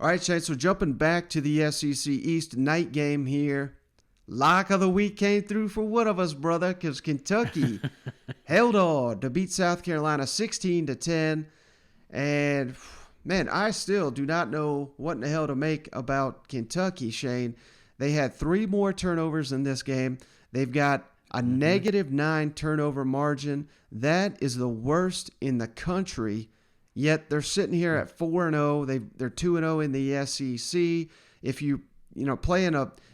All right, Shane, so jumping back to the SEC East night game here. Lock of the week came through for one of us, brother, because Kentucky held on to beat South Carolina 16-10. And, man, I still do not know what in the hell to make about Kentucky, Shane. They had 3 more turnovers in this game. They've got a -9 turnover margin. That is the worst in the country. Yet they're sitting here at 4-0. They're 2-0 in the SEC. If you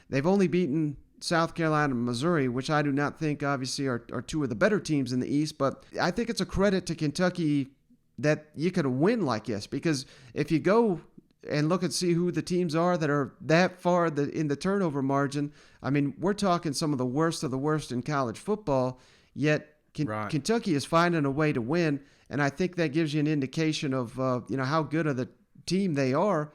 they've only beaten South Carolina and Missouri, which I do not think obviously are 2 of the better teams in the East. But I think it's a credit to Kentucky that you could win like this, because if you go and look and see who the teams are that are that far in the turnover margin, I mean, we're talking some of the worst in college football, yet Kentucky is finding a way to win, and I think that gives you an indication of how good of the team they are.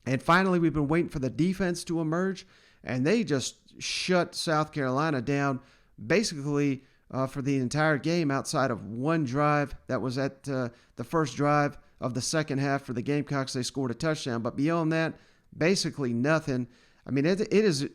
And finally, we've been waiting for the defense to emerge, and they just shut South Carolina down basically for the entire game outside of one drive that was at the first drive of the second half for the Gamecocks. They scored a touchdown, but beyond that, basically nothing. I mean, it is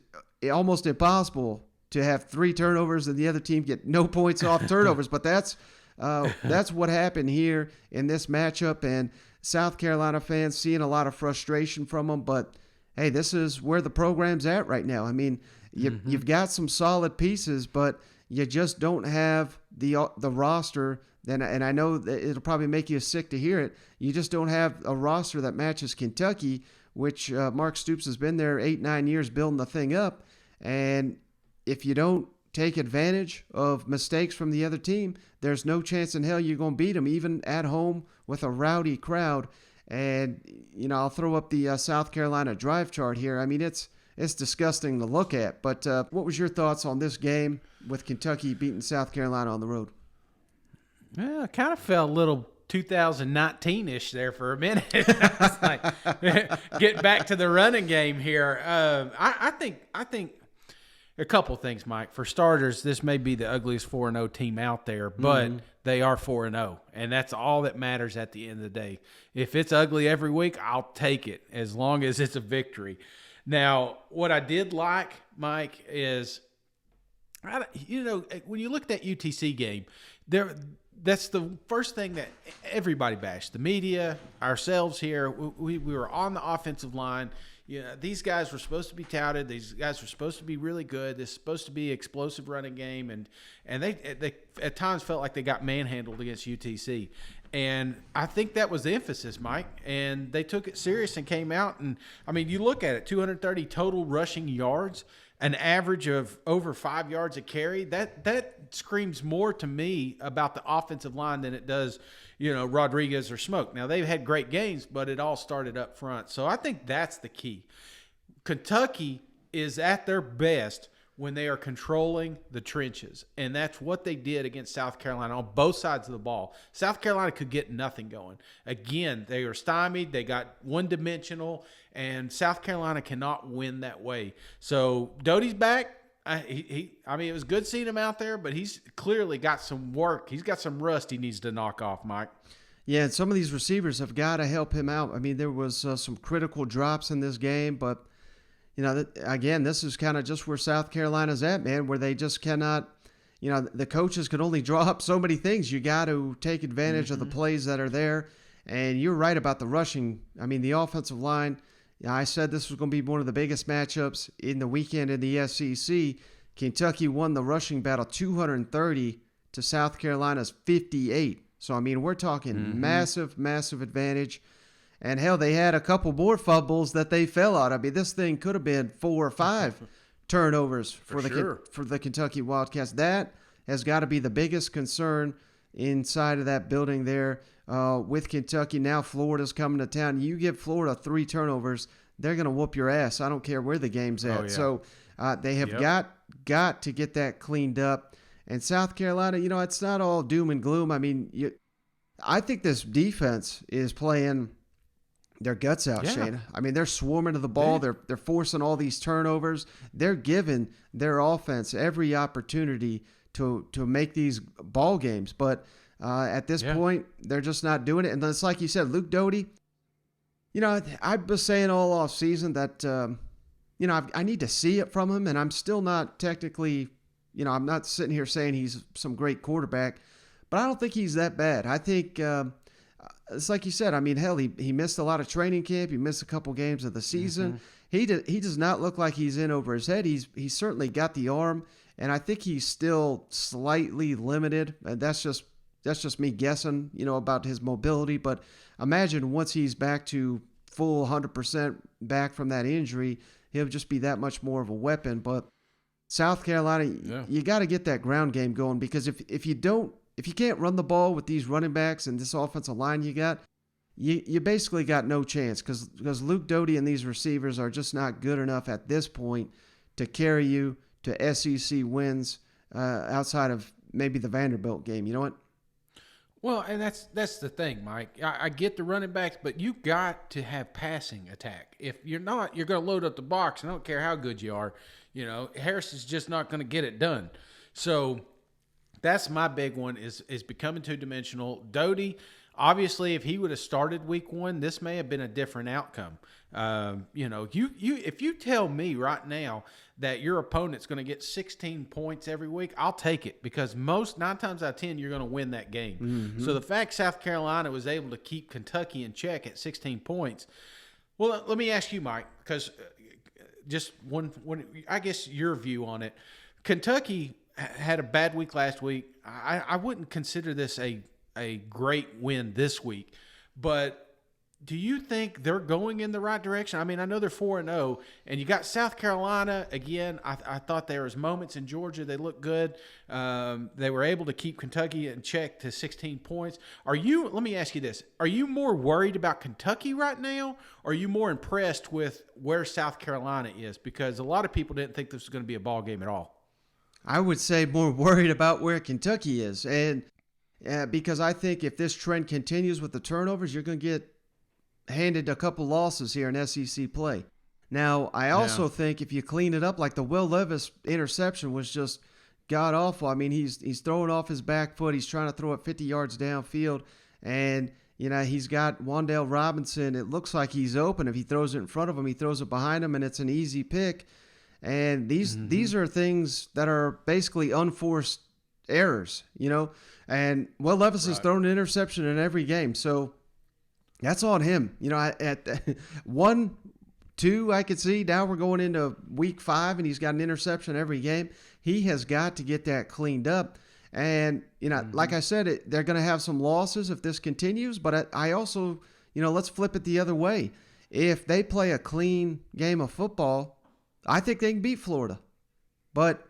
almost impossible to have 3 turnovers and the other team get no points off turnovers, but that's what happened here in this matchup, and South Carolina fans seeing a lot of frustration from them, but hey, this is where the program's at right now. I mean, you've got some solid pieces, but you just don't have the roster. And I know that it'll probably make you sick to hear it. You just don't have a roster that matches Kentucky, which Mark Stoops has been there 8-9 years building the thing up. And if you don't take advantage of mistakes from the other team, there's no chance in hell you're going to beat them, even at home with a rowdy crowd. And, I'll throw up the South Carolina drive chart here. I mean, it's disgusting to look at. But what was your thoughts on this game with Kentucky beating South Carolina on the road? Yeah, I kind of felt a little 2019-ish there for a minute. It's like, get back to the running game here. I think a couple things, Mike. For starters, this may be the ugliest 4-0 team out there, but they are 4-0, and that's all that matters at the end of the day. If it's ugly every week, I'll take it as long as it's a victory. Now, what I did like, Mike, is, when you look at that UTC game, that's the first thing that everybody bashed. The media, ourselves here, we were on the offensive line. These guys were supposed to be touted. These guys were supposed to be really good. This is supposed to be an explosive running game, and they at times felt like they got manhandled against UTC. And I think that was the emphasis, Mike. And they took it serious and came out. And, I mean, you look at it, 230 total rushing yards, an average of over 5 yards a carry. That screams more to me about the offensive line than it does, Rodriguez or Smoke. Now, they've had great games, but it all started up front. So I think that's the key. Kentucky is at their best when they are controlling the trenches. And that's what they did against South Carolina on both sides of the ball. South Carolina could get nothing going. Again, they are stymied. They got one-dimensional, and South Carolina cannot win that way. So Doty's back. It was good seeing him out there, but he's clearly got some work. He's got some rust he needs to knock off, Mike. Yeah, and some of these receivers have got to help him out. I mean, there was some critical drops in this game, but again, this is kind of just where South Carolina's at, man, where they just cannot, the coaches can only draw up so many things. You got to take advantage of the plays that are there. And you're right about the rushing. I mean, the offensive line, I said this was going to be one of the biggest matchups in the weekend in the SEC. Kentucky won the rushing battle 230 to South Carolina's 58. So, I mean, we're talking massive, massive advantage. And, hell, they had a couple more fumbles that they fell on. I mean, this thing could have been 4 or 5 turnovers for the Kentucky Wildcats. That has got to be the biggest concern inside of that building there with Kentucky. Now Florida's coming to town. You give Florida 3 turnovers, they're going to whoop your ass. I don't care where the game's at. Oh, yeah. So they have got to get that cleaned up. And South Carolina, it's not all doom and gloom. I mean, I think this defense is playing their guts out, Shane. I mean, they're swarming to the ball. They're forcing all these turnovers. They're giving their offense every opportunity to make these ball games. But at this point, they're just not doing it. And it's like you said, Luke Doty, I was saying all off season that I need to see it from him, and I'm still not technically, I'm not sitting here saying he's some great quarterback, but I don't think he's that bad. I think it's like you said. I mean, hell, he missed a lot of training camp. He missed a couple games of the season. He does not look like he's in over his head. He's certainly got the arm, and I think he's still slightly limited. And that's just me guessing, about his mobility. But imagine once he's back to full 100% back from that injury, he'll just be that much more of a weapon. But South Carolina, you got to get that ground game going, because if you can't run the ball with these running backs and this offensive line you got, you basically got no chance, because Luke Doty and these receivers are just not good enough at this point to carry you to SEC wins outside of maybe the Vanderbilt game. You know what? Well, and that's the thing, Mike. I get the running backs, but you got to have passing attack. If you're not, you're going to load up the box. I don't care how good you are. Harris is just not going to get it done. So that's my big one, is becoming two-dimensional. Doty, obviously, if he would have started week 1, this may have been a different outcome. If you tell me right now that your opponent's going to get 16 points every week, I'll take it, because 9 times out of 10 you're going to win that game. Mm-hmm. So the fact South Carolina was able to keep Kentucky in check at 16 points. Well, let me ask you, Mike, because just one, I guess your view on it. Kentucky had a bad week last week. I wouldn't consider this a great win this week, but do you think they're going in the right direction? I mean, I know they're 4-0, and you got South Carolina again. I thought there was moments in Georgia they looked good. They were able to keep Kentucky in check to 16 points. Let me ask you this: are you more worried about Kentucky right now, or are you more impressed with where South Carolina is? Because a lot of people didn't think this was going to be a ball game at all. I would say more worried about where Kentucky is, and because I think if this trend continues with the turnovers, you're going to get handed a couple losses here in SEC play. Now, I also think if you clean it up, like the Will Levis interception was just god-awful. I mean, he's throwing off his back foot. He's trying to throw it 50 yards downfield, and, he's got Wan'Dale Robinson. It looks like he's open. If he throws it in front of him, he throws it behind him, and it's an easy pick. And these are things that are basically unforced errors, And Will Levis has thrown an interception in every game, so that's on him. At 1, 2, I could see. Now we're going into week 5, and he's got an interception every game. He has got to get that cleaned up. And, like I said, they're going to have some losses if this continues. But I also, let's flip it the other way. If they play a clean game of football, I think they can beat Florida. But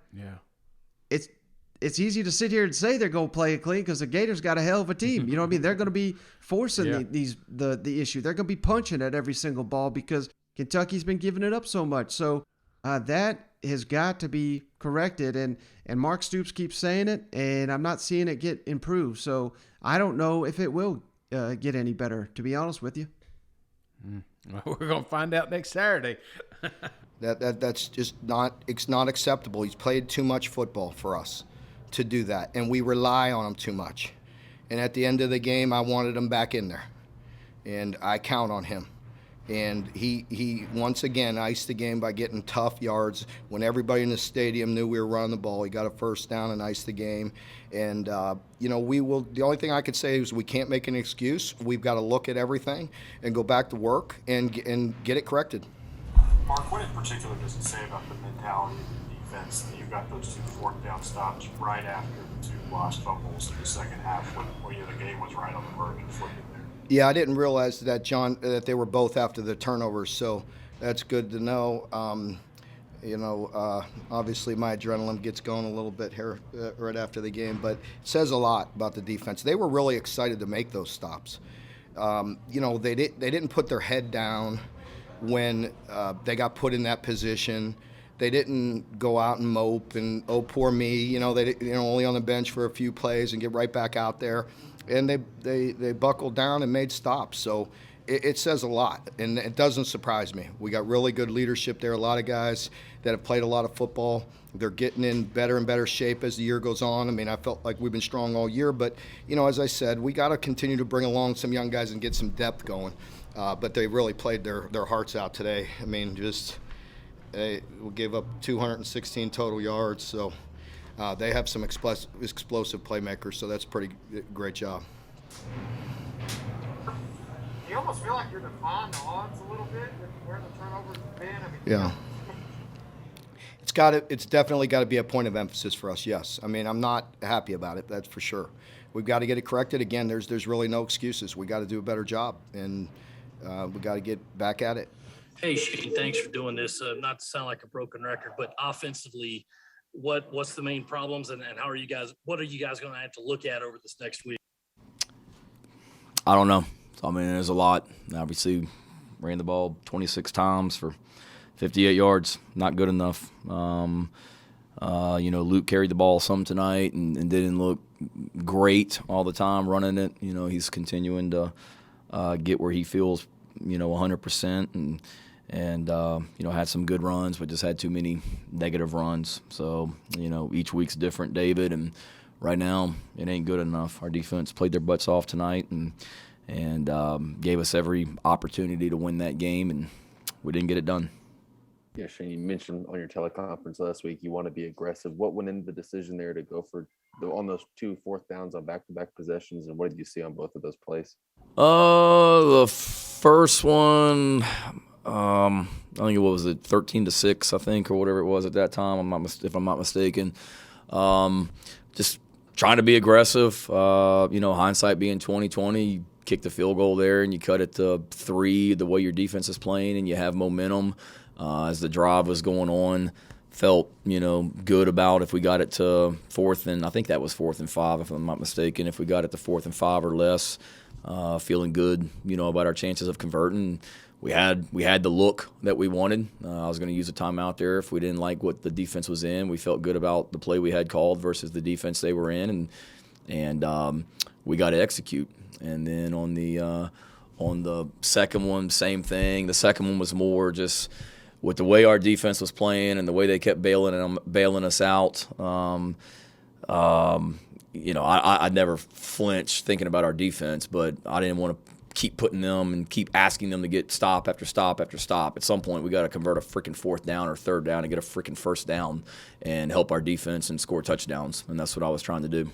it's easy to sit here and say they're going to play it clean, because the Gators got a hell of a team. You know what I mean? They're going to be forcing the issue. They're going to be punching at every single ball because Kentucky's been giving it up so much. So that has got to be corrected. And Mark Stoops keeps saying it, and I'm not seeing it get improved. So I don't know if it will get any better, to be honest with you. Well, we're going to find out next Saturday. That's just not acceptable. He's played too much football for us to do that, and we rely on him too much. And at the end of the game, I wanted him back in there, and I count on him. And he once again iced the game by getting tough yards when everybody in the stadium knew we were running the ball. He got a first down and iced the game. And we will. The only thing I could say is we can't make an excuse. We've got to look at everything and go back to work and get it corrected. Mark, what in particular does it say about the mentality of the defense that you got those 2 fourth down stops right after the 2 lost fumbles in the second half when the game was right on the verge of flipping there? Yeah, I didn't realize that, John, that they were both after the turnovers, so that's good to know. Obviously my adrenaline gets going a little bit here right after the game, but it says a lot about the defense. They were really excited to make those stops. They didn't put their head down when they got put in that position. They didn't go out and mope and, oh, poor me, they only on the bench for a few plays and get right back out there. And they buckled down and made stops. So it says a lot, and it doesn't surprise me. We got really good leadership there, a lot of guys that have played a lot of football. They're getting in better and better shape as the year goes on. I mean, I felt like we've been strong all year, but, as I said, we got to continue to bring along some young guys and get some depth going. But they really played their hearts out today. I mean, they gave up 216 total yards, so they have some explosive playmakers, so that's a pretty great job. You almost feel like you're defying the odds a little bit with where the turnovers have been. I mean, Yeah. It's definitely got to be a point of emphasis for us, yes. I mean, I'm not happy about it, that's for sure. We've got to get it corrected. Again, there's really no excuses. We got to do a better job, and we got to get back at it. Hey, Shane, thanks for doing this. Not to sound like a broken record, but offensively, what's the main problems, and what are you guys going to have to look at over this next week? I don't know. I mean, there's a lot. Obviously, ran the ball 26 times for 58 yards. Not good enough. Luke carried the ball some tonight and didn't look great all the time running it. He's continuing to get where he feels, 100%, and had some good runs, but just had too many negative runs. So, each week's different, David, and right now it ain't good enough. Our defense played their butts off tonight and gave us every opportunity to win that game, and we didn't get it done. Yeah, Shane, you mentioned on your teleconference last week you want to be aggressive. What went into the decision there to go on those 2 4th downs on back-to-back possessions, and what did you see on both of those plays? The first one, I think what was it, 13-6, I think, or whatever it was at that time. If I'm not mistaken. Just trying to be aggressive. Hindsight being 2020, you kick the field goal there and you cut it to 3. The way your defense is playing, and you have momentum. As the drive was going on, felt good about if we got it to 4th and I think that was 4th and 5 if I'm not mistaken. If we got it to 4th and 5 or less, feeling good about our chances of converting. We had the look that we wanted. I was going to use a timeout there if we didn't like what the defense was in. We felt good about the play we had called versus the defense they were in, and we got to execute. And then on the second one, same thing. The second one was more just with the way our defense was playing and the way they kept bailing us out. I never flinched thinking about our defense, but I didn't want to keep putting them and keep asking them to get stop after stop after stop. At some point, we got to convert a freaking 4th down or 3rd down and get a freaking 1st down and help our defense and score touchdowns. And that's what I was trying to do.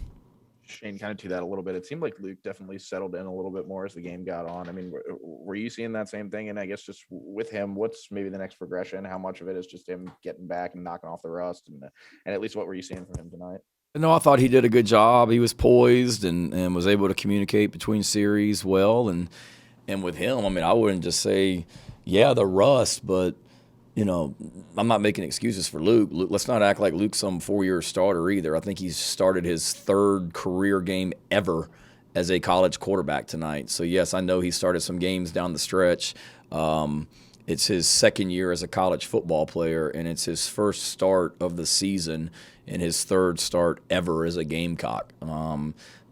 Shane, kind of to that a little bit. It seemed like Luke definitely settled in a little bit more as the game got on. I mean, were you seeing that same thing? And I guess just with him, what's maybe the next progression? How much of it is just him getting back and knocking off the rust? And at least what were you seeing from him tonight? No, I thought he did a good job. He was poised and was able to communicate between series well. And with him, I mean, I wouldn't just say, yeah, the rust, but I'm not making excuses for Luke. Let's not act like Luke's some 4-year starter either. I think he's started his 3rd career game ever as a college quarterback tonight. So, yes, I know he started some games down the stretch. It's his 2nd year as a college football player, and it's his 1st start of the season and his 3rd start ever as a Gamecock.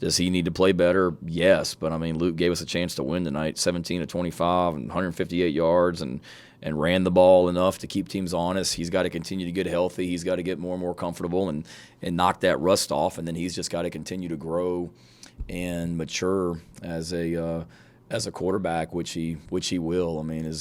Does he need to play better? Yes, but, I mean, Luke gave us a chance to win tonight, 17-25 and 158 yards and ran the ball enough to keep teams honest. He's got to continue to get healthy. He's got to get more and more comfortable and knock that rust off, and then he's just got to continue to grow and mature as a quarterback, which he will. I mean,